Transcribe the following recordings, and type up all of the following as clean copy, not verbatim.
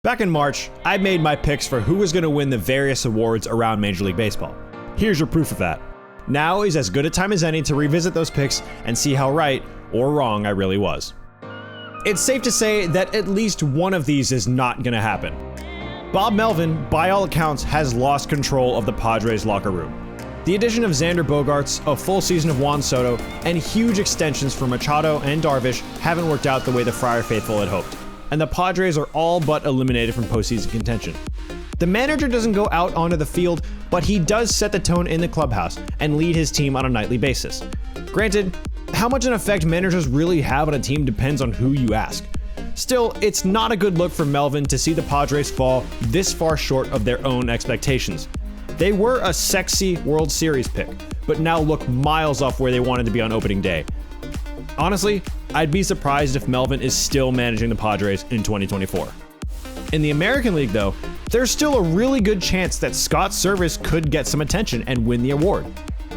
Back in March, I made my picks for who was going to win the various awards around Major League Baseball. Here's your proof of that. Now is as good a time as any to revisit those picks and see how right or wrong I really was. It's safe to say that at least one of these is not going to happen. Bob Melvin, by all accounts, has lost control of the Padres locker room. The addition of Xander Bogaerts, a full season of Juan Soto, and huge extensions for Machado and Darvish haven't worked out the way the Friar faithful had hoped, and the Padres are all but eliminated from postseason contention. The manager doesn't go out onto the field, but he does set the tone in the clubhouse and lead his team on a nightly basis. Granted, how much an effect managers really have on a team depends on who you ask. Still, it's not a good look for Melvin to see the Padres fall this far short of their own expectations. They were a sexy World Series pick, but now look miles off where they wanted to be on opening day. Honestly, I'd be surprised if Melvin is still managing the Padres in 2024. In the American League, though, there's still a really good chance that Scott Servais could get some attention and win the award.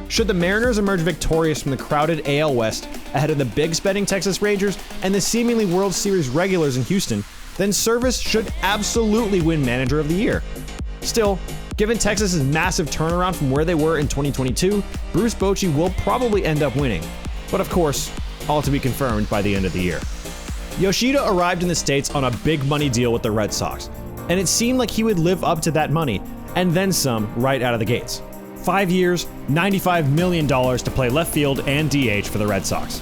Should the Mariners emerge victorious from the crowded AL West ahead of the big spending Texas Rangers and the seemingly World Series regulars in Houston, then Servais should absolutely win Manager of the Year. Still, given Texas's massive turnaround from where they were in 2022, Bruce Bochy will probably end up winning. But of course, all to be confirmed by the end of the year. Yoshida arrived in the States on a big money deal with the Red Sox, and it seemed like he would live up to that money, and then some right out of the gates. 5 years, $95 million to play left field and DH for the Red Sox.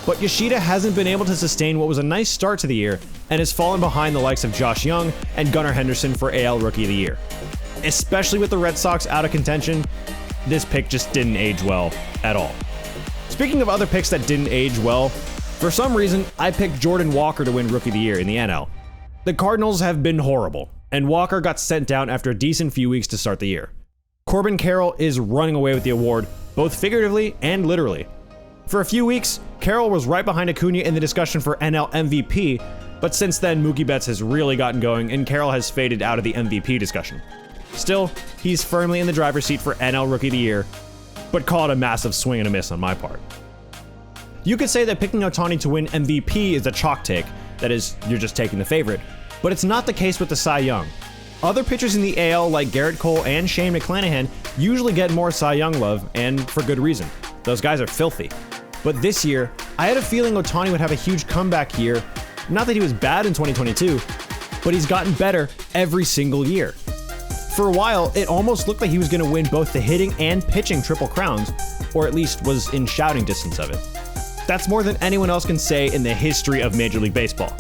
But Yoshida hasn't been able to sustain what was a nice start to the year, and has fallen behind the likes of Josh Young and Gunnar Henderson for AL Rookie of the Year. Especially with the Red Sox out of contention, this pick just didn't age well at all. Speaking of other picks that didn't age well, for some reason, I picked Jordan Walker to win Rookie of the Year in the NL. The Cardinals have been horrible, and Walker got sent down after a decent few weeks to start the year. Corbin Carroll is running away with the award, both figuratively and literally. For a few weeks, Carroll was right behind Acuna in the discussion for NL MVP, but since then, Mookie Betts has really gotten going, and Carroll has faded out of the MVP discussion. Still, he's firmly in the driver's seat for NL Rookie of the Year, but call it a massive swing and a miss on my part. You could say that picking Ohtani to win MVP is a chalk take, that is, you're just taking the favorite, but it's not the case with the Cy Young. Other pitchers in the AL like Garrett Cole and Shane McClanahan usually get more Cy Young love, and for good reason. Those guys are filthy. But this year, I had a feeling Ohtani would have a huge comeback year. Not that he was bad in 2022, but he's gotten better every single year. For a while, it almost looked like he was going to win both the hitting and pitching triple crowns, or at least was in shouting distance of it. That's more than anyone else can say in the history of Major League Baseball.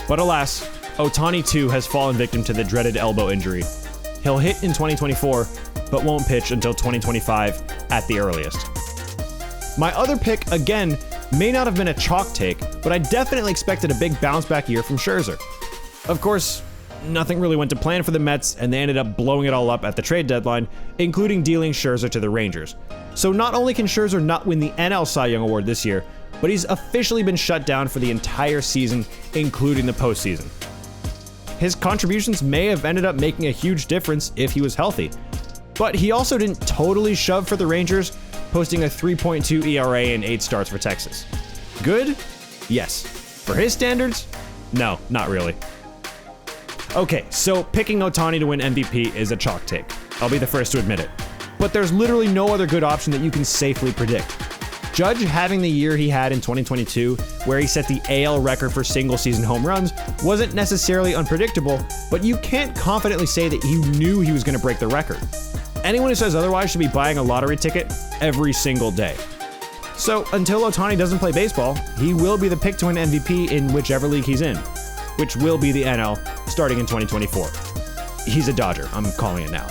But alas, Ohtani too has fallen victim to the dreaded elbow injury. He'll hit in 2024, but won't pitch until 2025 at the earliest. My other pick, again, may not have been a chalk take, but I definitely expected a big bounce back year from Scherzer. Of course, nothing really went to plan for the Mets, and they ended up blowing it all up at the trade deadline, including dealing Scherzer to the Rangers. So not only can Scherzer not win the NL Cy Young Award this year, but he's officially been shut down for the entire season, including the postseason. His contributions may have ended up making a huge difference if he was healthy, but he also didn't totally shove for the Rangers, posting a 3.2 ERA in 8 starts for Texas. Good? Yes. For his standards? No, not really. Okay, so picking Ohtani to win MVP is a chalk take. I'll be the first to admit it. But there's literally no other good option that you can safely predict. Judge having the year he had in 2022, where he set the AL record for single-season home runs, wasn't necessarily unpredictable, but you can't confidently say that you knew he was going to break the record. Anyone who says otherwise should be buying a lottery ticket every single day. So until Ohtani doesn't play baseball, he will be the pick to win MVP in whichever league he's in, which will be the NL starting in 2024. He's a Dodger, I'm calling it now.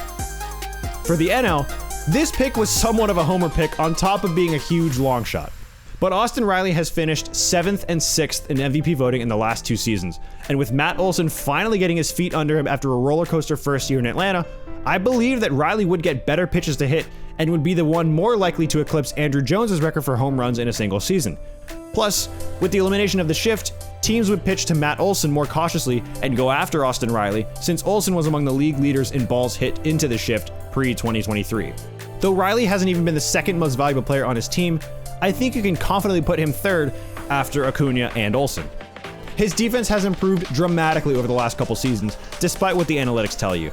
For the NL, this pick was somewhat of a homer pick on top of being a huge long shot. But Austin Riley has finished 7th and 6th in MVP voting in the last 2 seasons, and with Matt Olson finally getting his feet under him after a roller coaster first year in Atlanta, I believe that Riley would get better pitches to hit and would be the one more likely to eclipse Andrew Jones's record for home runs in a single season. Plus, with the elimination of the shift, teams would pitch to Matt Olson more cautiously and go after Austin Riley, since Olson was among the league leaders in balls hit into the shift pre-2023. Though Riley hasn't even been the second most valuable player on his team, I think you can confidently put him third after Acuna and Olson. His defense has improved dramatically over the last couple seasons, despite what the analytics tell you.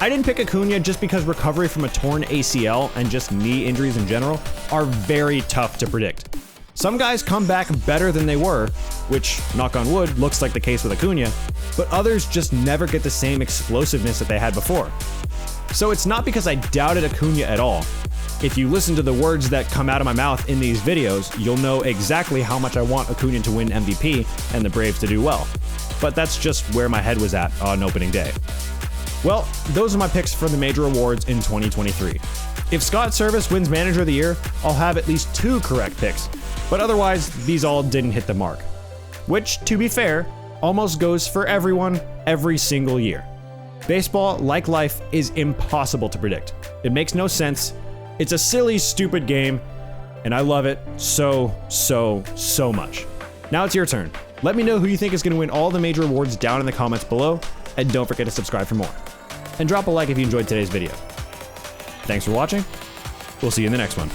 I didn't pick Acuna just because recovery from a torn ACL and just knee injuries in general are very tough to predict. Some guys come back better than they were, which, knock on wood, looks like the case with Acuna, but others just never get the same explosiveness that they had before. So it's not because I doubted Acuna at all. If you listen to the words that come out of my mouth in these videos, you'll know exactly how much I want Acuna to win MVP and the Braves to do well. But that's just where my head was at on opening day. Well, those are my picks for the major awards in 2023. If Scott Service wins Manager of the Year, I'll have at least 2 correct picks, but otherwise, these all didn't hit the mark. Which, to be fair, almost goes for everyone every single year. Baseball, like life, is impossible to predict. It makes no sense. It's a silly, stupid game, and I love it so much. Now it's your turn. Let me know who you think is going to win all the major awards down in the comments below, and don't forget to subscribe for more. And drop a like if you enjoyed today's video. Thanks for watching. We'll see you in the next one.